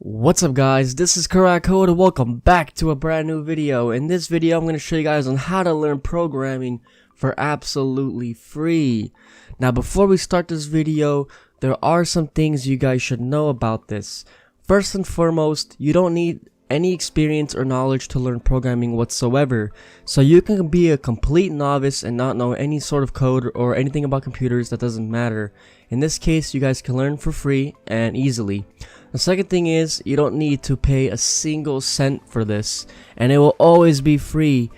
What's up guys, this is Correct Code and welcome back to a brand new video. In this video I'm going to show you guys on how to learn programming for absolutely free. Now before we start this video, there are some things you guys should know about this. First and foremost, you don't need any experience or knowledge to learn programming whatsoever. So you can be a complete novice and not know any sort of code or anything about computers. That doesn't matter. In this case, you guys can learn for free and easily. The second thing is, you don't need to pay a single cent for this, and it will always be free.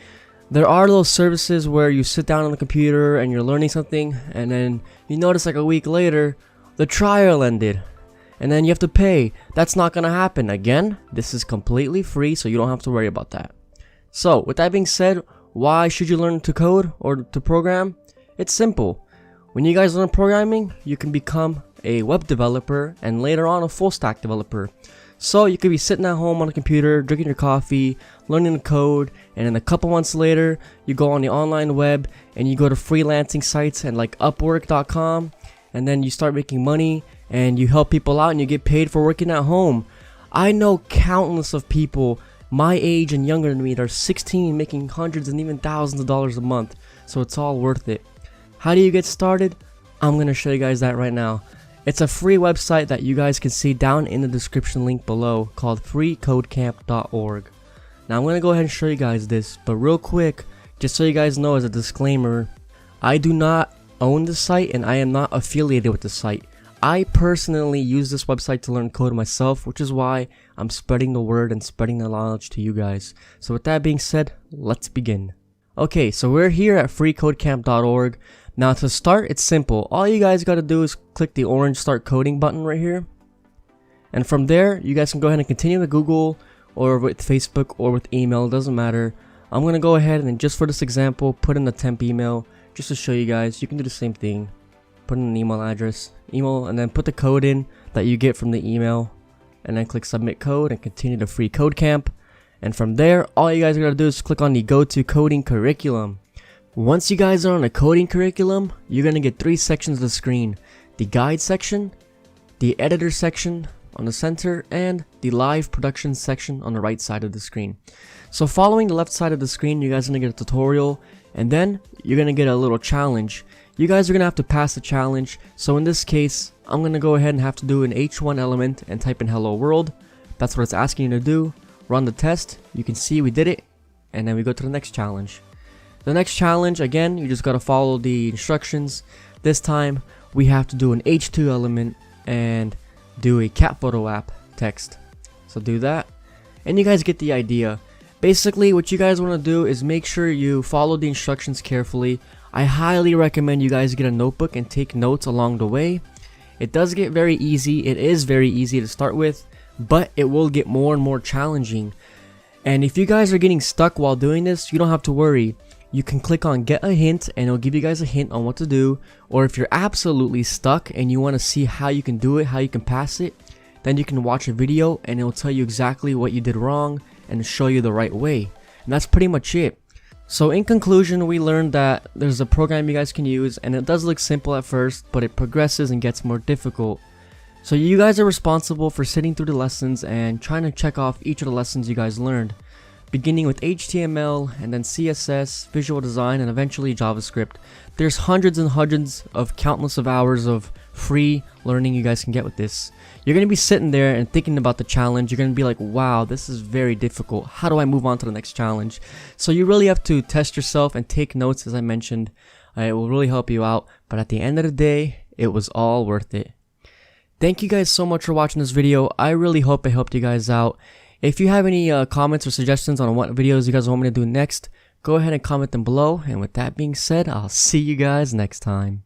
There are those services where you sit down on the computer and you're learning something, and then you notice like a week later, the trial ended, and then you have to pay. That's not gonna happen again. This is completely free, so you don't have to worry about that. So, with that being said, why should you learn to code or to program? It's simple. When you guys learn programming, you can become a web developer and later on a full stack developer. So you could be sitting at home on a computer, drinking your coffee, learning the code, and then a couple months later, you go on the online web and you go to freelancing sites and like Upwork.com, and then you start making money and you help people out and you get paid for working at home. I know countless of people my age and younger than me that are 16 making hundreds and even thousands of dollars a month, so it's all worth it. How do you get started? I'm going to show you guys that right now. It's a free website that you guys can see down in the description link below called freecodecamp.org. Now I'm going to go ahead and show you guys this, but real quick, just so you guys know as a disclaimer, I do not own the site and I am not affiliated with the site. I personally use this website to learn code myself, which is why I'm spreading the word and spreading the knowledge to you guys. So with that being said, let's begin. Okay, so we're here at freecodecamp.org. Now to start, it's simple. All you guys gotta do is click the orange start coding button right here. And from there, you guys can go ahead and continue with Google or with Facebook or with email, it doesn't matter. I'm gonna go ahead and just for this example, put in the temp email just to show you guys. You can do the same thing. Put in an email address, and then put the code in that you get from the email. And then click submit code and continue to free code camp. And from there, all you guys gotta do is click on the go to coding curriculum. Once you guys are on a coding curriculum, you're going to get 3 sections of the screen. The guide section, the editor section on the center, and the live production section on the right side of the screen. So following the left side of the screen, you guys are going to get a tutorial, and then you're going to get a little challenge. You guys are going to have to pass the challenge. So in this case, I'm going to go ahead and have to do an H1 element and type in hello world. That's what it's asking you to do. Run the test. You can see we did it, and then we go to the next challenge. The next challenge, again, you just gotta follow the instructions. This time, we have to do an H2 element and do a cat photo app text. So do that, and you guys get the idea. Basically, what you guys want to do is make sure you follow the instructions carefully. I highly recommend you guys get a notebook and take notes along the way. It does get very easy. It is very easy to start with, but it will get more and more challenging. And if you guys are getting stuck while doing this, you don't have to worry. You can click on get a hint and it'll give you guys a hint on what to do. Or if you're absolutely stuck and you want to see how you can do it, how you can pass it, then you can watch a video and it'll tell you exactly what you did wrong and show you the right way. And that's pretty much it. So in conclusion, we learned that there's a program you guys can use, and it does look simple at first, but it progresses and gets more difficult. So you guys are responsible for sitting through the lessons and trying to check off each of the lessons you guys learned, beginning with HTML and then CSS, visual design, and eventually JavaScript. There's hundreds and hundreds of countless of hours of free learning you guys can get with this. You're going to be sitting there and thinking about the challenge. You're going to be like, wow, this is very difficult. How do I move on to the next challenge? So you really have to test yourself and take notes, as I mentioned. It will really help you out. But at the end of the day, it was all worth it. Thank you guys so much for watching this video. I really hope I helped you guys out. If you have any comments or suggestions on what videos you guys want me to do next, go ahead and comment them below. And with that being said, I'll see you guys next time.